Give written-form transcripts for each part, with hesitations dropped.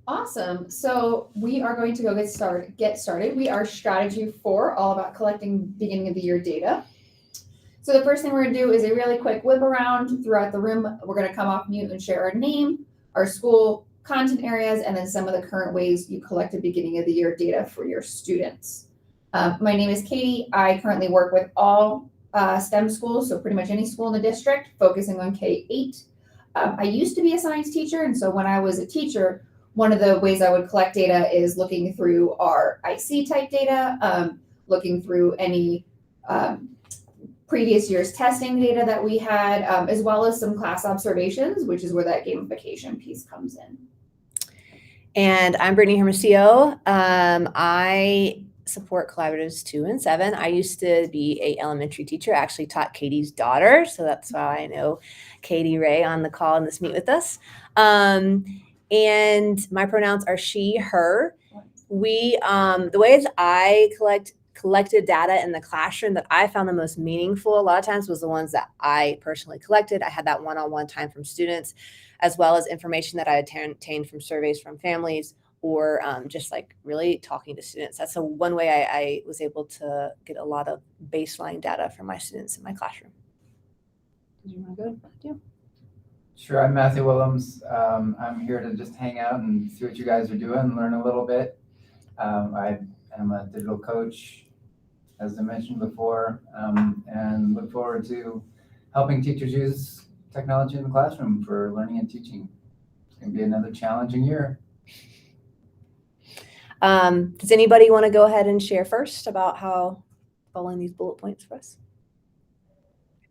Awesome. So we are going to go get started. We are strategy 4, all about collecting beginning of the year data. So the first thing we're going to do is a really quick whip around throughout the room. We're going to come off mute and share our name, our school, content areas, and then some of the current ways you collected beginning of the year data for your students. My name is Katie. I currently work with all STEM schools, so pretty much any school in the district, focusing on K-8. I used to be a science teacher, and so when I was a teacher, one of the ways I would collect data is looking through our IC type data, looking through any previous year's testing data that we had, as well as some class observations, which is where that gamification piece comes in. And I'm Brittany Hermosillo. I support collaboratives 2 and 7. I used to be a elementary teacher. I actually taught Katie's daughter, so that's why I know Katie Ray on the call in this meet with us. And my pronouns are she, her. We, the ways I collected data in the classroom that I found the most meaningful a lot of times was the ones that I personally collected. I had that one-on-one time from students, as well as information that I had obtained from surveys from families, or just like really talking to students. That's one way I was able to get a lot of baseline data from my students in my classroom. Did you want to go, Matthew? Sure, I'm Matthew Willems. I'm here to just hang out and see what you guys are doing and learn a little bit. I am a digital coach, as I mentioned before, and look forward to helping teachers use technology in the classroom for learning and teaching. It's going to be another challenging year. Does anybody want to go ahead and share first about how following these bullet points for us?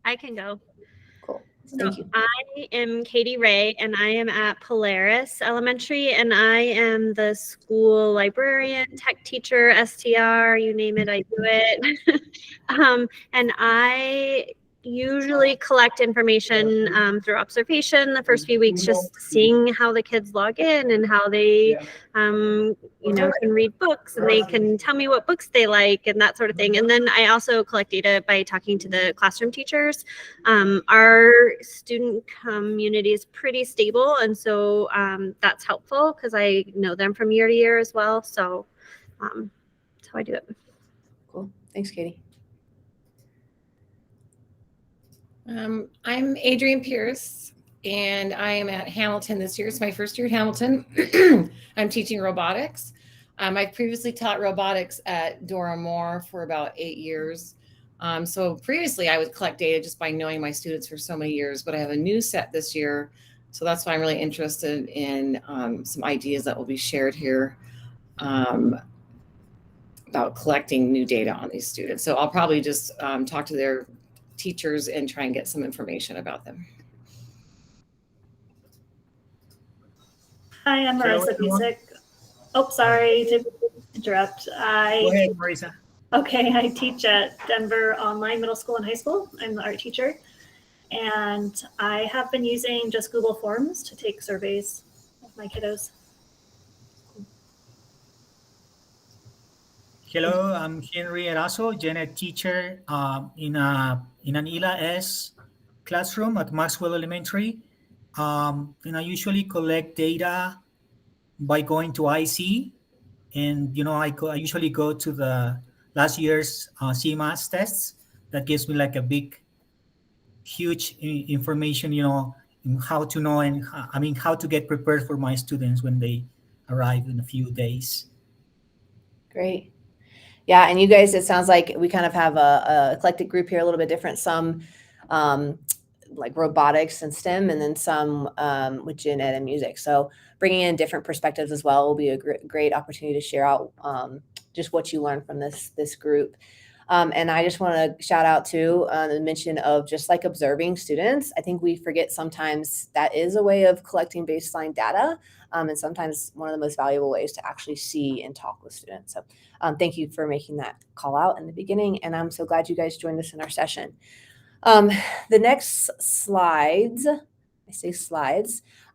I can go. Cool. Thank you. I am Katie Ray, and I am at Polaris Elementary, and I am the school librarian, tech teacher, STR, you name it, I do it. And I usually collect information through observation the first few weeks, just seeing how the kids log in and how they can read books, and they can tell me what books they like and that sort of thing. And then I also collect data by talking to the classroom teachers. Our student community is pretty stable, and so that's helpful because I know them from year to year as well. So that's how I do it. Cool. Thanks, Katie. I'm Adrienne Pierce, and I am at Hamilton this year. It's my first year at Hamilton. I'm teaching robotics. I've previously taught robotics at Dora Moore for about 8 years. So previously I would collect data just by knowing my students for so many years, but I have a new set this year. So that's why I'm really interested in some ideas that will be shared here about collecting new data on these students. So I'll probably just talk to their teachers and try and get some information about them. Hi, I'm Marissa Busick. Oh, sorry to interrupt. Go ahead, Marissa. Okay, I teach at Denver Online Middle School and High School. I'm the art teacher. And I have been using just Google Forms to take surveys of my kiddos. Hello, I'm Henry Eraso, gen ed teacher in an ELA-S classroom at Maxwell Elementary. And I usually collect data by going to IC, and I usually go to the last year's CMAS tests. That gives me like a huge information, in how to know and how to get prepared for my students when they arrive in a few days. Great. Yeah, and you guys, it sounds like we kind of have a eclectic group here, a little bit different. Some like robotics and STEM, and then some with gen ed and music. So bringing in different perspectives as well will be a great opportunity to share out just what you learned from this group. And I just want to shout out to the mention of just like observing students. I think we forget sometimes that is a way of collecting baseline data, and sometimes one of the most valuable ways to actually see and talk with students. So thank you for making that call out in the beginning, and I'm so glad you guys joined us in our session. The next slides,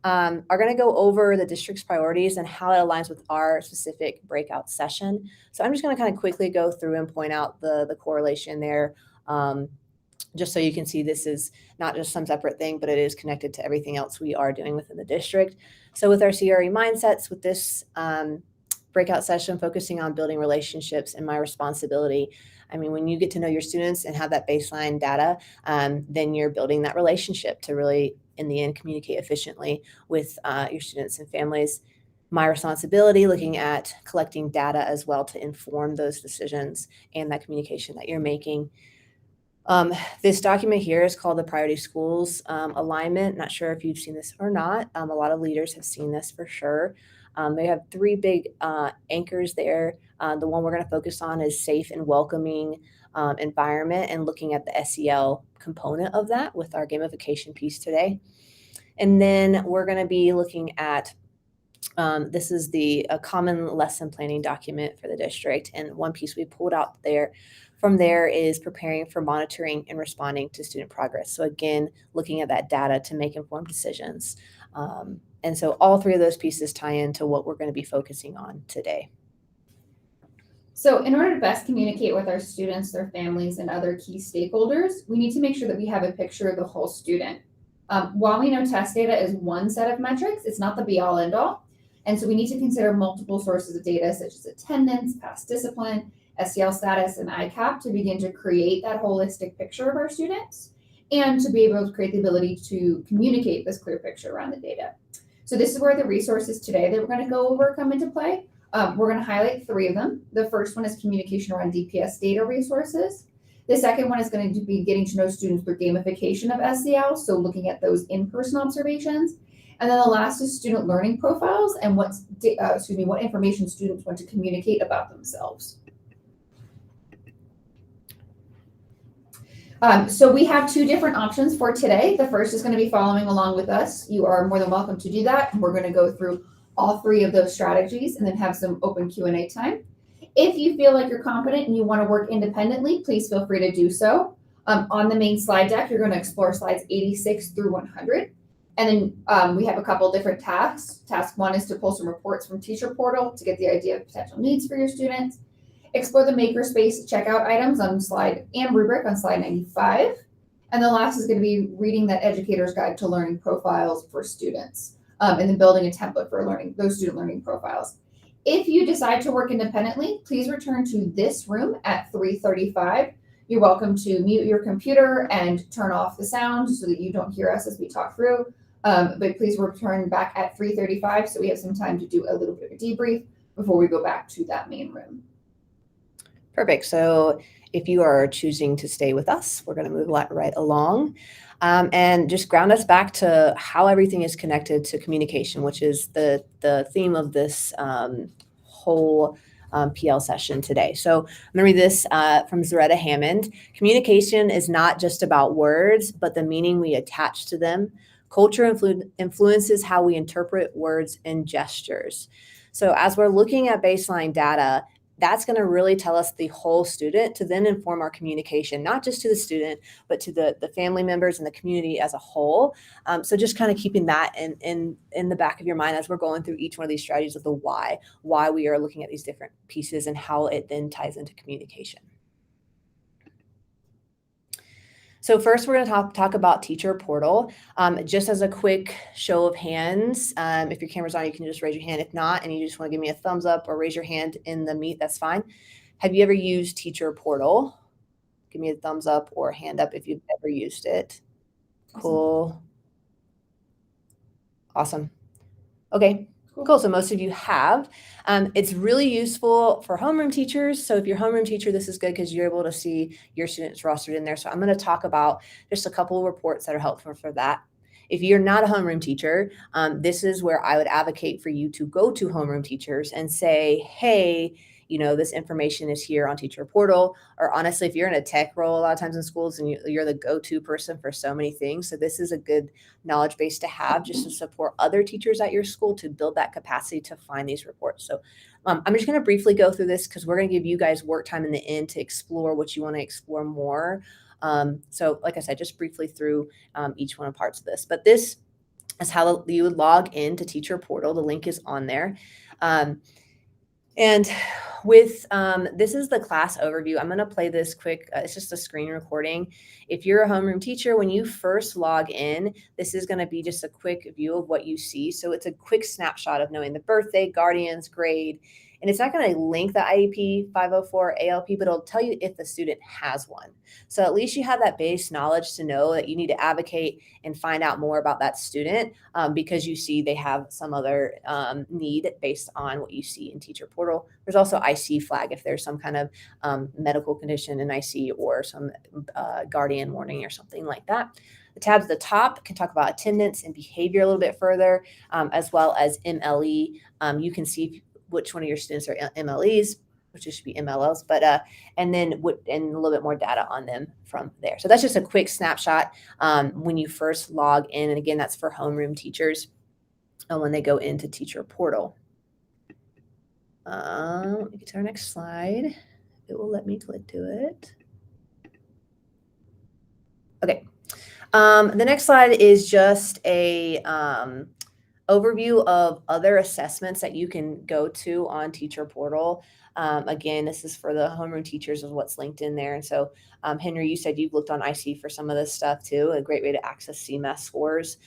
are going to go over the district's priorities and how it aligns with our specific breakout session. So I'm just going to kind of quickly go through and point out the correlation there just so you can see this is not just some separate thing, but it is connected to everything else we are doing within the district. So with our CRE mindsets, with this breakout session focusing on building relationships and my responsibility, I mean, when you get to know your students and have that baseline data, then you're building that relationship to really, in the end, communicate efficiently with your students and families. My responsibility, looking at collecting data as well to inform those decisions and that communication that you're making. This document here is called the Priority Schools Alignment. Not sure if you've seen this or not. A lot of leaders have seen this for sure. They have three big anchors there. The one we're going to focus on is safe and welcoming environment, and looking at the SEL component of that with our gamification piece today. And then we're going to be looking at this is a common lesson planning document for the district. And one piece we pulled out from there is preparing for monitoring and responding to student progress. So again, looking at that data to make informed decisions. And so all three of those pieces tie into what we're going to be focusing on today. So in order to best communicate with our students, their families, and other key stakeholders, we need to make sure that we have a picture of the whole student. While we know test data is one set of metrics, it's not the be-all end-all. And so we need to consider multiple sources of data, such as attendance, past discipline, SEL status, and ICAP, to begin to create that holistic picture of our students and to be able to create the ability to communicate this clear picture around the data. So this is where the resources today that we're going to go over come into play. We're going to highlight three of them. The first one is communication around DPS data resources. The second one is going to be getting to know students through gamification of SEL, so looking at those in-person observations. And then the last is student learning profiles and what information students want to communicate about themselves. So we have two different options for today. The first is going to be following along with us. You are more than welcome to do that. And we're going to go through all three of those strategies and then have some open Q&A time. If you feel like you're competent and you want to work independently, please feel free to do so. On the main slide deck, you're going to explore slides 86 through 100. And then we have a couple different tasks. Task one is to pull some reports from Teacher Portal to get the idea of potential needs for your students. Explore the Makerspace checkout items on slide and rubric on slide 95. And the last is going to be reading that Educator's Guide to Learning Profiles for students, and then building a template for learning those student learning profiles. If you decide to work independently, please return to this room at 3:35. You're welcome to mute your computer and turn off the sound so that you don't hear us as we talk through. But please return back at 3:35 so we have some time to do a little bit of a debrief before we go back to that main room. Perfect. So if you are choosing to stay with us, we're going to move right along and just ground us back to how everything is connected to communication, which is the theme of this whole PL session today. So I'm going to read this from Zaretta Hammond. Communication is not just about words, but the meaning we attach to them. Culture influences how we interpret words and gestures. So as we're looking at baseline data, that's going to really tell us the whole student to then inform our communication, not just to the student, but to the family members and the community as a whole. So just kind of keeping that in the back of your mind as we're going through each one of these strategies of the why we are looking at these different pieces and how it then ties into communication. So first, we're going to talk about Teacher Portal. Just as a quick show of hands, if your camera's on, you can just raise your hand. If not, and you just want to give me a thumbs up or raise your hand in the meet, that's fine. Have you ever used Teacher Portal? Give me a thumbs up or a hand up if you've ever used it. Cool. Awesome. Okay. Cool. So most of you have. It's really useful for homeroom teachers. So if you're a homeroom teacher, this is good because you're able to see your students rostered in there. So I'm going to talk about just a couple of reports that are helpful for that. If you're not a homeroom teacher, this is where I would advocate for you to go to homeroom teachers and say, hey, you know, this information is here on Teacher Portal. Or honestly, if you're in a tech role a lot of times in schools and you're the go-to person for so many things. So this is a good knowledge base to have just to support other teachers at your school to build that capacity to find these reports. So I'm just going to briefly go through this because we're going to give you guys work time in the end to explore what you want to explore more. So like I said, just briefly through each one of parts of this. But this is how you would log into Teacher Portal. The link is on there. And with this is the class overview. I'm going to play this quick. It's just a screen recording. If you're a homeroom teacher, when you first log in, this is going to be just a quick view of what you see. So it's a quick snapshot of knowing the birthday, guardians, grade. And it's not going to link the IEP 504 ALP, but it'll tell you if the student has one. So at least you have that base knowledge to know that you need to advocate and find out more about that student because you see they have some other need based on what you see in Teacher Portal. There's also IC flag if there's some kind of medical condition in IC or some guardian warning or something like that. The tabs at the top can talk about attendance and behavior a little bit further, as well as MLE. You can see which one of your students are MLEs, which should be MLLs, but and then and a little bit more data on them from there. So that's just a quick snapshot when you first log in, and again, that's for homeroom teachers when they go into Teacher Portal. Let me get to our next slide. It will let me click to it. Okay. The next slide is just a overview of other assessments that you can go to on Teacher Portal. Again, this is for the homeroom teachers is what's linked in there. And so, Henry, you said you've looked on IC for some of this stuff too, a great way to access CMAS scores.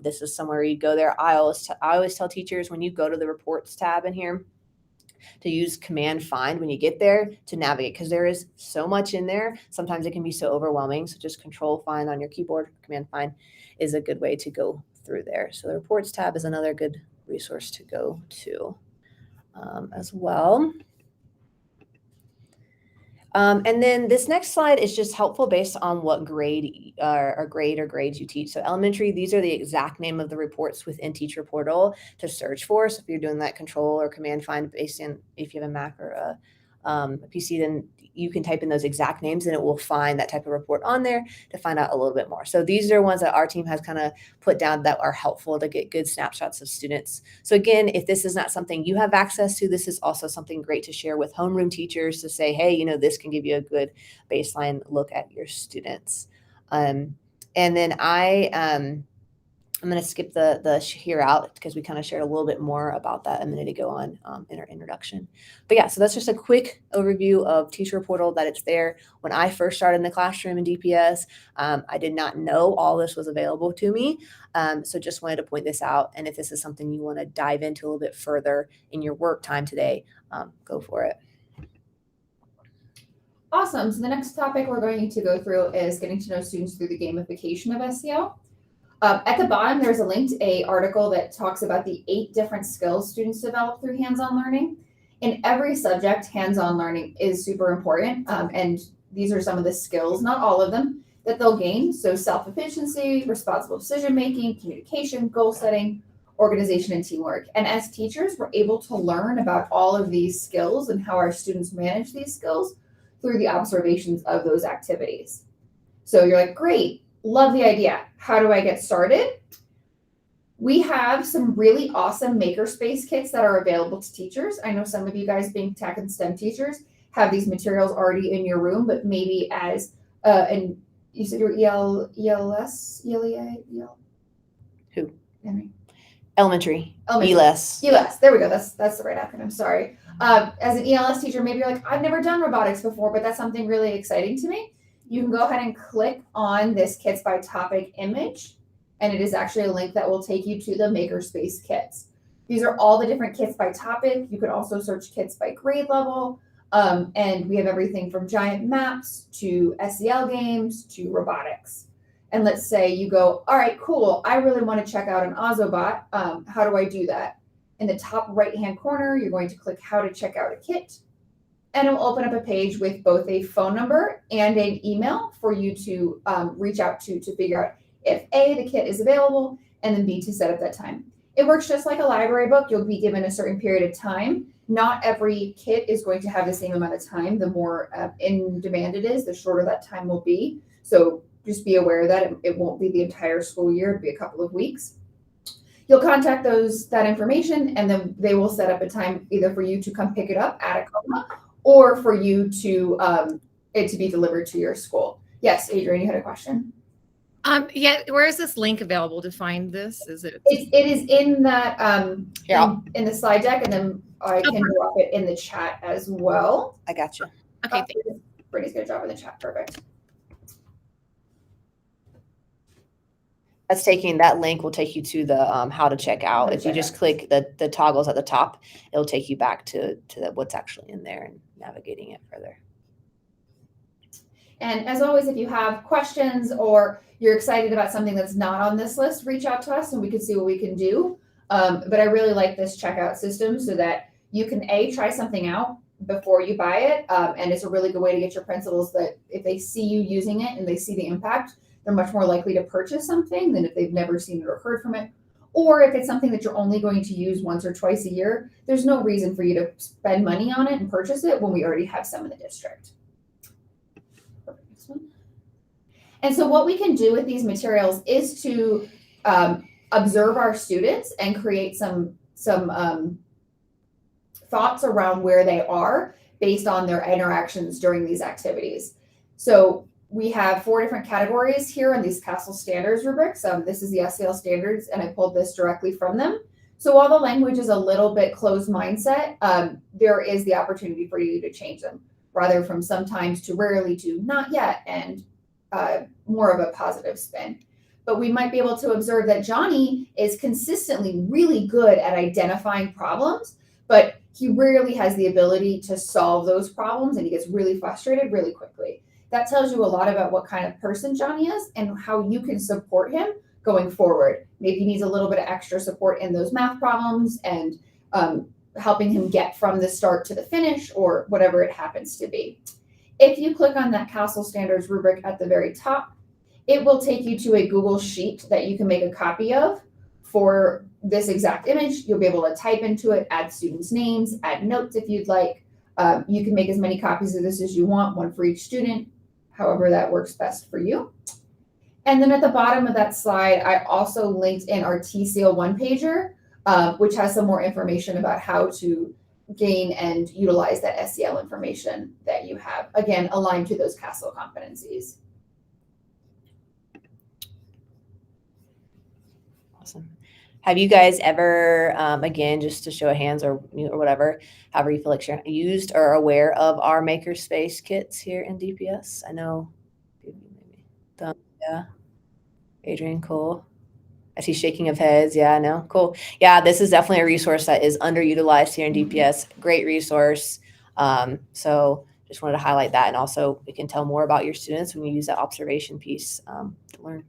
This is somewhere you go there. I always tell teachers when you go to the reports tab in here to use Command Find when you get there to navigate, because there is so much in there. Sometimes it can be so overwhelming. So just Control Find on your keyboard, Command Find is a good way to go through there. So the reports tab is another good resource to go to as well. And then this next slide is just helpful based on what grade or grades you teach. So elementary, these are the exact name of the reports within Teacher Portal to search for. So if you're doing that Control or Command Find based in, if you have a Mac or a PC, then you can type in those exact names and it will find that type of report on there to find out a little bit more. So these are ones that our team has kind of put down that are helpful to get good snapshots of students. So again, if this is not something you have access to, this is also something great to share with homeroom teachers to say, hey, you know, this can give you a good baseline look at your students. And then I'm going to skip the here out because we kind of shared a little bit more about that a minute ago on in our introduction. But yeah, so that's just a quick overview of Teacher Portal, that it's there. When I first started in the classroom in DPS, I did not know all this was available to me. So just wanted to point this out. And if this is something you want to dive into a little bit further in your work time today, go for it. Awesome. So the next topic we're going to go through is getting to know students through the gamification of SEL. At the bottom, there's a link to an article that talks about the 8 different skills students develop through hands-on learning. In every subject, hands-on learning is super important. And these are some of the skills, not all of them, that they'll gain. So self-efficiency, responsible decision-making, communication, goal setting, organization, and teamwork. And as teachers, we're able to learn about all of these skills and how our students manage these skills through the observations of those activities. So you're like, great. Love the idea. How do I get started? We have some really awesome makerspace kits that are available to teachers. I know some of you guys being tech and STEM teachers have these materials already in your room, but maybe as, and you said your ELS? Who? Henry. Elementary. Elementary. ELS. There we go. That's the right acronym. Sorry. As an ELS teacher, maybe you're like, I've never done robotics before, but that's something really exciting to me. You can go ahead and click on this kits by topic image, and it is actually a link that will take you to the makerspace kits. These are all the different kits by topic. You could also search kits by grade level. And we have everything from giant maps to SEL games to robotics. And let's say you go, all right, cool. I really want to check out an Ozobot. How do I do that? In the top right-hand corner, you're going to click how to check out a kit. And it will open up a page with both a phone number and an email for you to reach out to figure out if A, the kit is available, and then B, to set up that time. It works just like a library book. You'll be given a certain period of time. Not every kit is going to have the same amount of time. The more in demand it is, the shorter that time will be. So just be aware that it won't be the entire school year. It'll be a couple of weeks. You'll contact that information, and then they will set up a time either for you to come pick it up at Acoma or for you to it to be delivered to your school. Yes, Adrian, you had a question? Yeah, where is this link available to find this? Is it? It is in that, Here, in the slide deck, and then I can drop it in the chat as well. I got you. Okay, Brittany's gonna drop it in the chat, perfect. That's taking that link will take you to the how to check out. How to If you check just out. click the toggles at the top, it'll take you back to what's actually in there and navigating it further. And as always, if you have questions or you're excited about something that's not on this list, reach out to us and we can see what we can do. But I really like this checkout system so that you can try something out before you buy it. And it's a really good way to get your principals that if they see you using it and they see the impact, they're much more likely to purchase something than if they've never seen it or heard from it. Or if it's something that you're only going to use once or twice a year, there's no reason for you to spend money on it and purchase it when we already have some in the district. And so what we can do with these materials is to observe our students and create some thoughts around where they are based on their interactions during these activities. So we have 4 different categories here on these CASEL standards rubrics. This is the SEL standards, and I pulled this directly from them. So while the language is a little bit closed mindset, there is the opportunity for you to change them, rather from sometimes to rarely to not yet, and more of a positive spin. But we might be able to observe that Johnny is consistently really good at identifying problems, but he rarely has the ability to solve those problems, and he gets really frustrated really quickly. That tells you a lot about what kind of person Johnny is and how you can support him going forward. Maybe he needs a little bit of extra support in those math problems and helping him get from the start to the finish or whatever it happens to be. If you click on that CASEL standards rubric at the very top, it will take you to a Google Sheet that you can make a copy of for this exact image. You'll be able to type into it, add students' names, add notes if you'd like. You can make as many copies of this as you want, one for each student, however that works best for you. And then at the bottom of that slide, I also linked in our TSEAL one-pager, which has some more information about how to gain and utilize that SEL information that you have, again, aligned to those CASEL competencies. Awesome. Have you guys ever, again, just to show of hands or whatever, however you feel like you're used or aware of our Makerspace kits here in DPS? I know, yeah. Adrian, cool. I see shaking of heads. Yeah, I know. Cool. Yeah, this is definitely a resource that is underutilized here in DPS. Great resource. So just wanted to highlight that. And also we can tell more about your students when you use that observation piece to learn.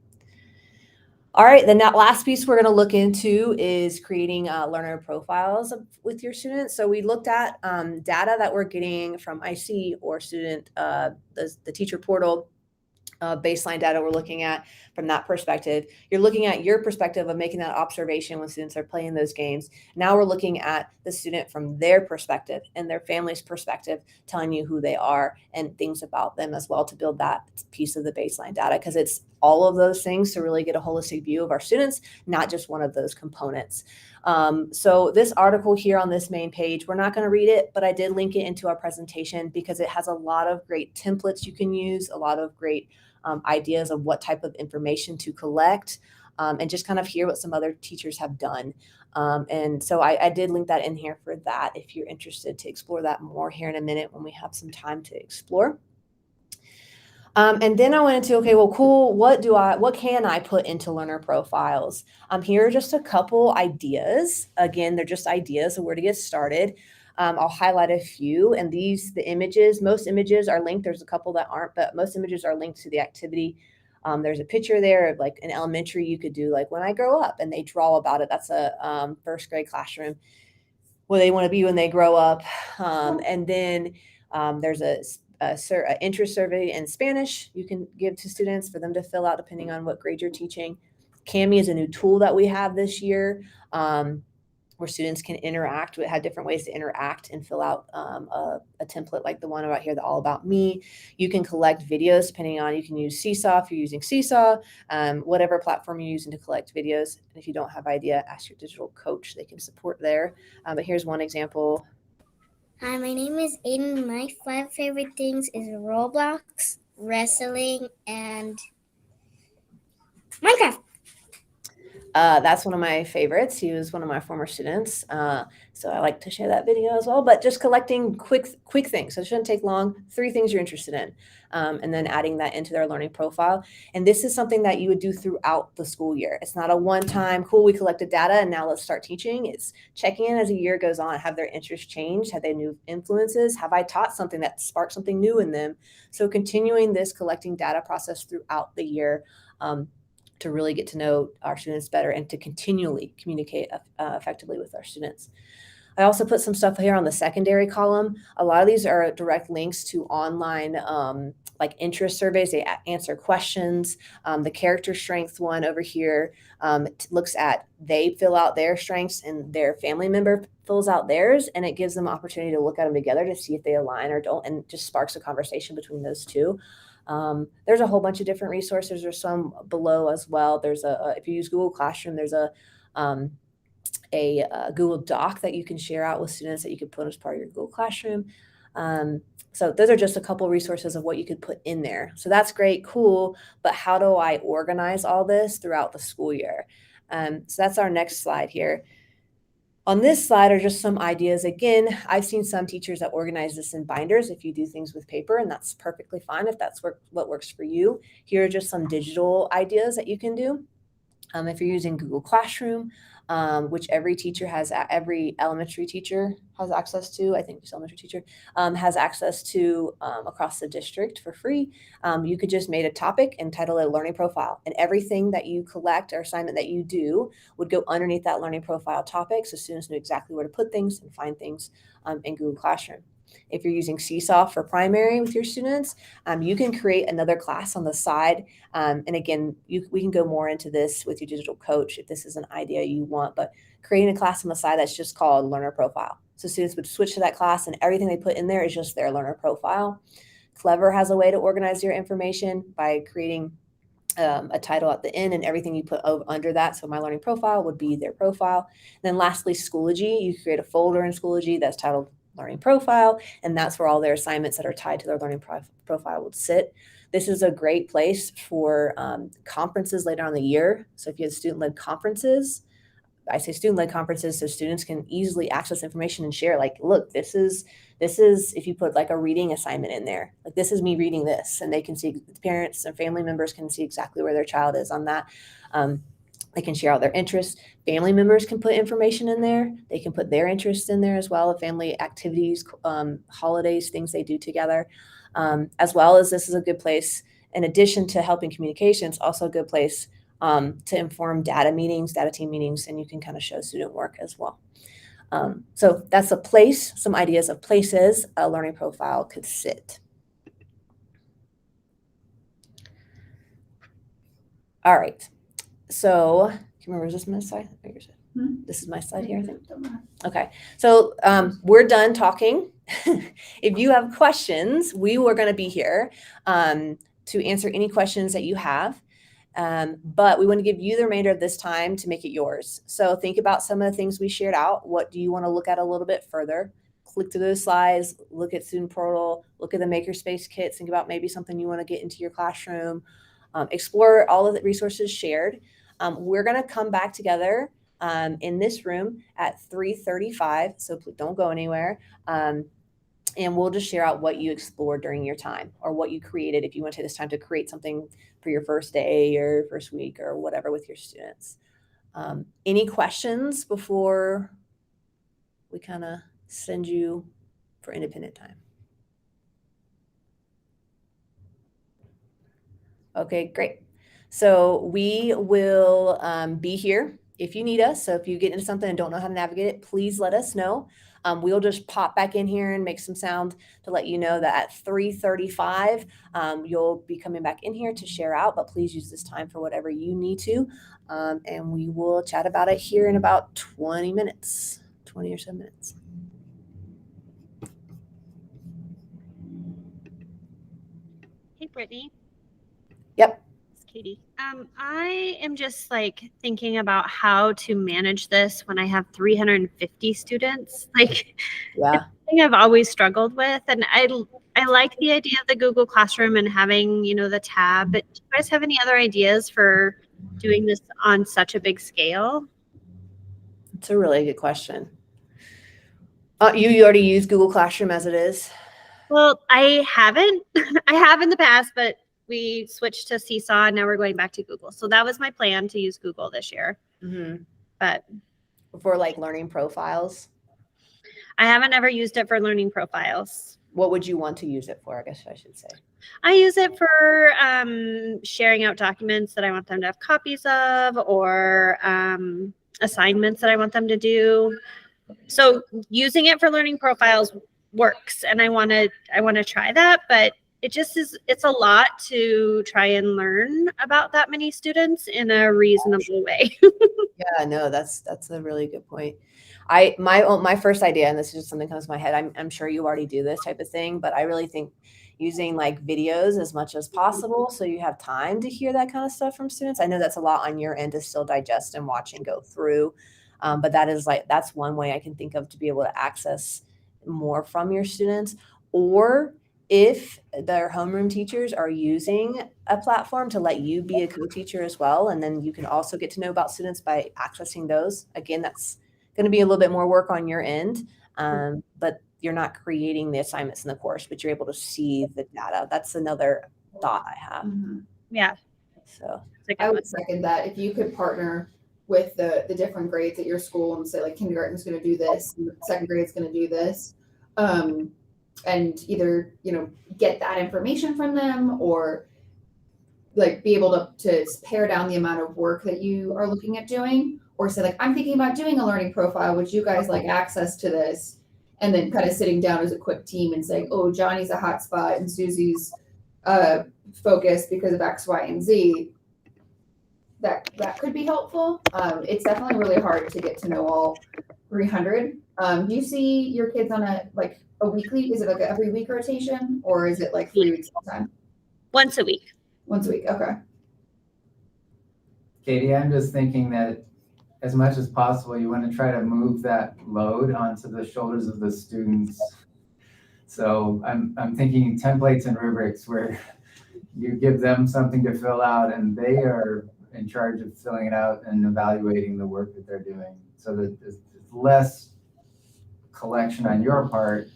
All right, then that last piece we're going to look into is creating learner profiles with your students. So we looked at data that we're getting from IC or student, the teacher portal, baseline data we're looking at from that perspective. You're looking at your perspective of making that observation when students are playing those games. Now we're looking at the student from their perspective and their family's perspective, telling you who they are and things about them as well to build that piece of the baseline data, because it's all of those things to really get a holistic view of our students, not just one of those components. So this article here on this main page, we're not going to read it, but I did link it into our presentation because it has a lot of great templates you can use, a lot of great ideas of what type of information to collect, and just kind of hear what some other teachers have done. And so I did link that in here for that if you're interested to explore that more here in a minute when we have some time to explore. And then I went into, okay, well, cool. What can I put into learner profiles? Here are just a couple ideas. Again, they're just ideas of where to get started. I'll highlight a few, and the images, most images are linked. There's a couple that aren't, but most images are linked to the activity. There's a picture there of like an elementary you could do, like when I grow up, and they draw about it. That's a first grade classroom, what they want to be when they grow up. And then there's an interest survey in Spanish you can give to students for them to fill out depending on what grade you're teaching. Kami is a new tool that we have this year, where students can interact. We had different ways to interact and fill out a template like the one about here, the All About Me. You can collect videos depending on, you can use Seesaw if you're using Seesaw, whatever platform you're using to collect videos. And if you don't have idea, ask your digital coach. They can support there. But here's one example. Hi, my name is Aiden. My 5 favorite things is Roblox, wrestling, and Minecraft. That's one of my favorites. He was one of my former students. So I like to share that video as well, but just collecting quick things. So it shouldn't take long. 3 things you're interested in, and then adding that into their learning profile. And this is something that you would do throughout the school year. It's not a one-time, cool, we collected data and now let's start teaching. It's checking in as the year goes on. Have their interests changed? Have they new influences? Have I taught something that sparked something new in them? So continuing this collecting data process throughout the year, to really get to know our students better and to continually communicate effectively with our students. I also put some stuff here on the secondary column. A lot of these are direct links to online like interest surveys. They answer questions. The character strength one over here looks at, they fill out their strengths and their family member fills out theirs, and it gives them opportunity to look at them together to see if they align or don't, and just sparks a conversation between those two. There's a whole bunch of different resources. There's some below as well. There's if you use Google Classroom, there's a Google Doc that you can share out with students that you could put as part of your Google Classroom. So those are just a couple resources of what you could put in there. So that's great, cool, but how do I organize all this throughout the school year? So that's our next slide here. On this slide are just some ideas. Again, I've seen some teachers that organize this in binders if you do things with paper, and that's perfectly fine if that's what works for you. Here are just some digital ideas that you can do. If you're using Google Classroom, which every elementary teacher has access to, I think this elementary teacher has access to across the district for free. You could just make a topic and title it a learning profile, and everything that you collect or assignment that you do would go underneath that learning profile topic, so students know exactly where to put things and find things in Google Classroom. If you're using Seesaw for primary with your students, you can create another class on the side. And again, we can go more into this with your digital coach if this is an idea you want, but creating a class on the side that's just called Learner Profile. So students would switch to that class and everything they put in there is just their learner profile. Clever has a way to organize your information by creating a title at the end and everything you put under that. So my learning profile would be their profile. And then lastly, Schoology, you create a folder in Schoology that's titled Learning Profile, and that's where all their assignments that are tied to their learning profile would sit. This is a great place for conferences later on in the year. So if you have student-led conferences, I say student-led conferences so students can easily access information and share, like, look, this is if you put like a reading assignment in there, like this is me reading this, and they can see, parents and family members can see exactly where their child is on that. They can share all their interests. Family members can put information in there. They can put their interests in there as well, family activities, holidays, things they do together. As well as this is a good place, in addition to helping communications, also a good place to inform data team meetings, and you can kind of show student work as well. So that's a place, some ideas of places a learning profile could sit. All right. So, can you remember, is this my slide? This is my slide here, I think. Okay. So we're done talking. If you have questions, we were going to be here to answer any questions that you have. But we want to give you the remainder of this time to make it yours. So think about some of the things we shared out. What do you want to look at a little bit further? Click through those slides, look at Student Portal, look at the Makerspace kits, think about maybe something you want to get into your classroom. Explore all of the resources shared. We're going to come back together in this room at 3:35, so don't go anywhere. And we'll just share out what you explored during your time or what you created if you want to take this time to create something for your first day or first week or whatever with your students. Any questions before we kind of send you for independent time? Okay, great. So we will be here if you need us. So if you get into something and don't know how to navigate it, please let us know. We'll just pop back in here and make some sound to let you know that at 3:35, you'll be coming back in here to share out, but please use this time for whatever you need to. And we will chat about it here in about 20 minutes, 20 or so minutes. Hey, Brittany. Yep. It's Katie. I am just like thinking about how to manage this when I have 350 students. Like, Yeah. it's something I've always struggled with, and I like the idea of the Google Classroom and having, the tab. But do you guys have any other ideas for doing this on such a big scale? It's a really good question. You already use Google Classroom as it is? Well, I haven't. I have in the past, but we switched to Seesaw and now we're going back to Google. So that was my plan, to use Google this year. Mm-hmm. But For like learning profiles, I haven't ever used it for learning profiles. what would you want to use it for? I guess I should say. I use it for sharing out documents that I want them to have copies of, or assignments that I want them to do. So using it for learning profiles works, and I want to try that, but it's a lot to try and learn about that many students in a reasonable way. Yeah, no, that's a really good point. My first idea, and this is just something that comes to my head. I'm sure you already do this type of thing, but I really think using like videos as much as possible, so you have time to hear that kind of stuff from students. I know that's a lot on your end to still digest and watch and go through, but that's one way I can think of to be able to access more from your students. Or if their homeroom teachers are using a platform to let you be a co-teacher as well, and then you can also get to know about students by accessing those. Again, that's going to be a little bit more work on your end, but you're not creating the assignments in the course, but you're able to see the data. That's another thought I have. Yeah. So it's a good I one. would second that. If you could partner with the different grades at your school and say like kindergarten's going to do this, and second grade's going to do this, and either get that information from them, or like be able to pare down the amount of work that you are looking at doing, or say like, I'm thinking about doing a learning profile, would you guys like access to this? And then kind of sitting down as a quick team and saying, oh, Johnny's a hot spot and Susie's focused because of X, Y, and Z. That could be helpful. It's definitely really hard to get to know all 300. Do you see your kids on a weekly, is it like every week rotation, or is it like 3 weeks at a time? Once a week. Once a week, okay. Katie, I'm just thinking that as much as possible, you want to try to move that load onto the shoulders of the students. So I'm thinking templates and rubrics where you give them something to fill out and they are in charge of filling it out and evaluating the work that they're doing, so that there's less collection on your part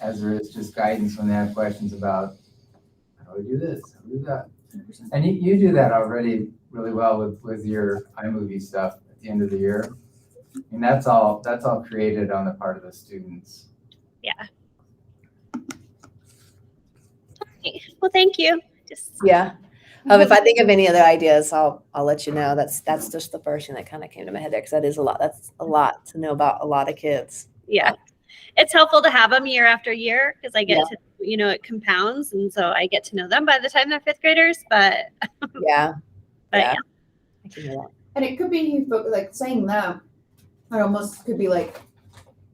as there is just guidance when they have questions about how do we do this, how do we do that. And you do that already really well with your iMovie stuff at the end of the year. And that's all created on the part of the students. Yeah. Okay. Well, thank you. yeah. If I think of any other ideas, I'll let you know. That's just the first thing that kind of came to my head there, because that is a lot. That's a lot to know about a lot of kids. Yeah. It's helpful to have them year after year, because I get to, it compounds. And so I get to know them by the time they're fifth graders, but Yeah. yeah. I can hear that. And it could be like saying that, it almost could be like,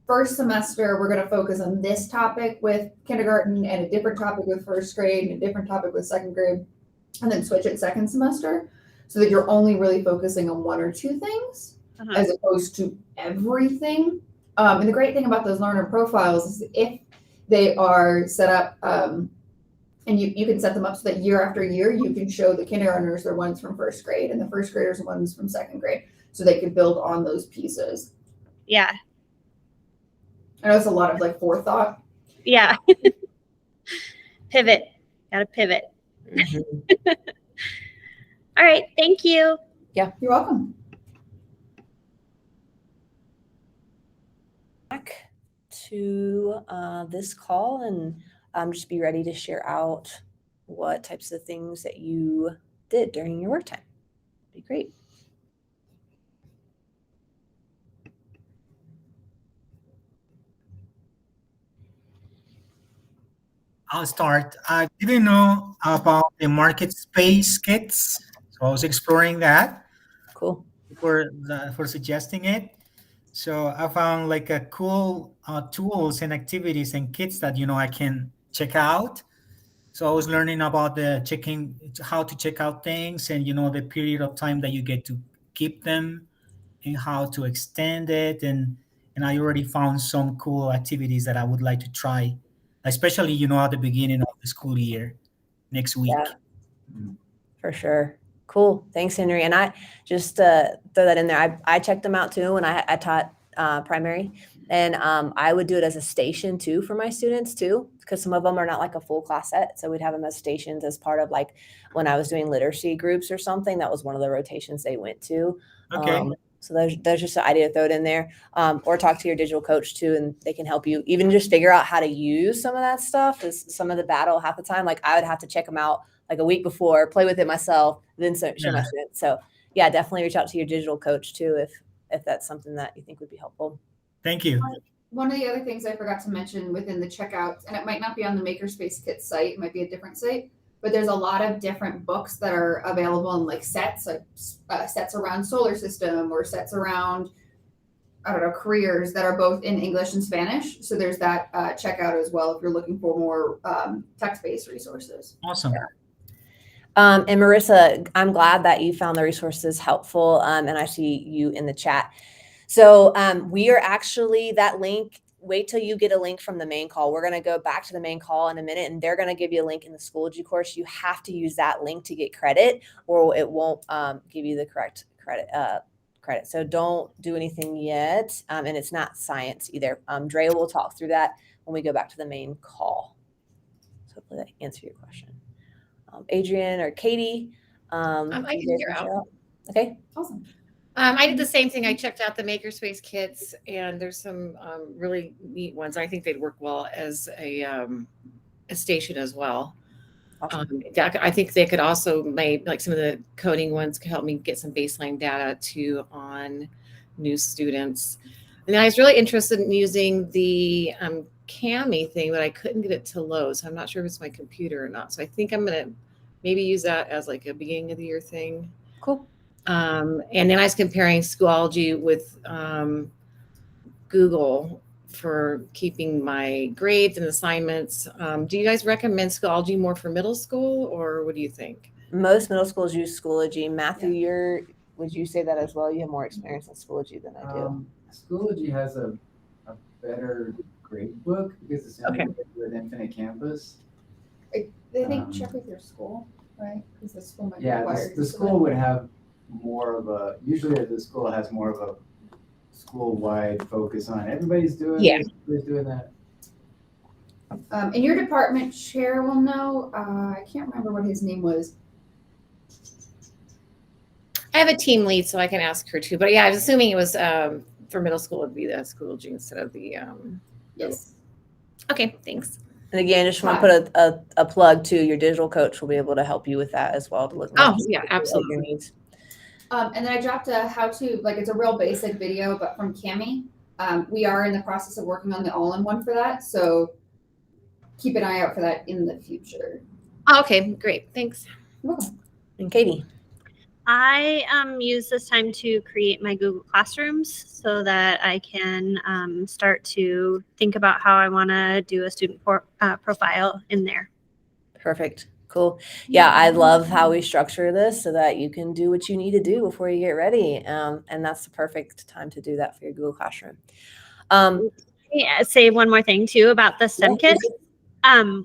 first semester, we're going to focus on this topic with kindergarten and a different topic with first grade and a different topic with second grade, and then switch it second semester, so that you're only really focusing on one or two things as opposed to everything. And the great thing about those learner profiles is if they are set up, and you can set them up so that year after year, you can show the kindergartners their ones from first grade and the first graders the ones from second grade, so they can build on those pieces. Yeah. I know it's a lot of forethought. Yeah. Pivot. Gotta pivot. All right. Thank you. You're welcome. Back to this call, and just be ready to share out what types of things that you did during your work time. Be great. I'll start. I didn't know about the market space kits, so I was exploring that Cool. for suggesting it. So I found like a cool tools and activities and kits that I can check out. So I was learning about how to check out things, and the period of time that you get to keep them, and how to extend it, and I already found some cool activities that I would like to try, especially at the beginning of the school year next week. Yeah. For sure. Cool. Thanks, Henry. And I just throw that in there. I checked them out too when I taught primary, and I would do it as a station too for my students too, because some of them are not like a full class set. So we'd have them as stations as part of like when I was doing literacy groups or something. That was one of the rotations they went to. Okay. So there's just an idea to throw it in there, or talk to your digital coach too, and they can help you even just figure out how to use some of that stuff. Is some of the battle half the time. Like I would have to check them out like a week before, play with it myself, then show my Yeah. students. So yeah, definitely reach out to your digital coach too if that's something that you think would be helpful. Thank you. One of the other things I forgot to mention within the checkouts, and it might not be on the Makerspace Kit site, it might be a different site, but there's a lot of different books that are available in like sets, like sets around solar system or sets around, I don't know, careers that are both in English and Spanish. So there's that checkout as well if you're looking for more text-based resources. Awesome. And Marissa, I'm glad that you found the resources helpful, and I see you in the chat. So we are actually that link. Wait till you get a link from the main call. We're going to go back to the main call in a minute, and they're going to give you a link in the Schoology course. You have to use that link to get credit, or it won't give you the correct credit. So don't do anything yet, and it's not science either. Drea will talk through that when we go back to the main call. So hopefully that answered your question. Adrian or Katie, I can hear out. Okay. Awesome. I did the same thing. I checked out the Makerspace kits, and there's some really neat ones. I think they'd work well as a station as well. Awesome. I think they could also make like some of the coding ones could help me get some baseline data too on new students. And I was really interested in using the Cami thing, but I couldn't get it to load. So I'm not sure if it's my computer or not. So I think I'm going to maybe use that as like a beginning of the year thing. Cool. And then I was comparing Schoology with Google for keeping my grades and assignments. Do you guys recommend Schoology more for middle school, or what do you think? Most middle schools use Schoology. Matthew, would you say that as well? You have more experience in Schoology than I do. Schoology has a better grade book because it's integrated with Infinite Campus. I think check with your school, right? Because the school might be Yeah, required. the school would have more of a, usually the school has more of a school-wide focus on everybody's doing this, everybody's doing that. And your department chair will know. I can't remember what his name was. I have a team lead, so I can ask her too. But yeah, I was assuming it was for middle school would be the Schoology instead of the. Yes. Okay, thanks. And again, just want to put a plug to your digital coach will be able to help you with that as well to look. Oh yeah, absolutely. Your needs. And then I dropped a how-to, like it's a real basic video, but from Cami. We are in the process of working on the all-in-one for that, so keep an eye out for that in the future. Okay, great. Thanks. You're welcome. And Katie. I use this time to create my Google Classrooms so that I can start to think about how I want to do a student profile in there. Perfect. Cool. Yeah, I love how we structure this so that you can do what you need to do before you get ready. And that's the perfect time to do that for your Google Classroom. Yeah, say one more thing too about the STEM kits.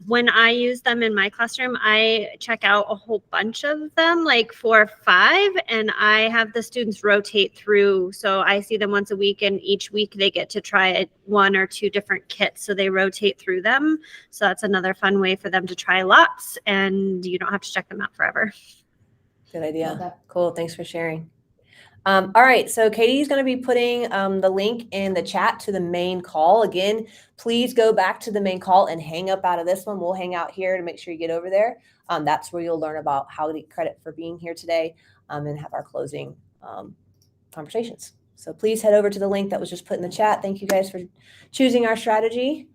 When I use them in my classroom, I check out a whole bunch of them, like 4 or 5, and I have the students rotate through. So I see them once a week, and each week they get to try 1 or 2 different kits. So they rotate through them. So that's another fun way for them to try lots, and you don't have to check them out forever. Good Love idea. that. Cool. Thanks for sharing. All right. So Katie's going to be putting the link in the chat to the main call. Again, please go back to the main call and hang up out of this one. We'll hang out here to make sure you get over there. That's where you'll learn about how to get credit for being here today and have our closing conversations. So please head over to the link that was just put in the chat. Thank you guys for choosing our strategy.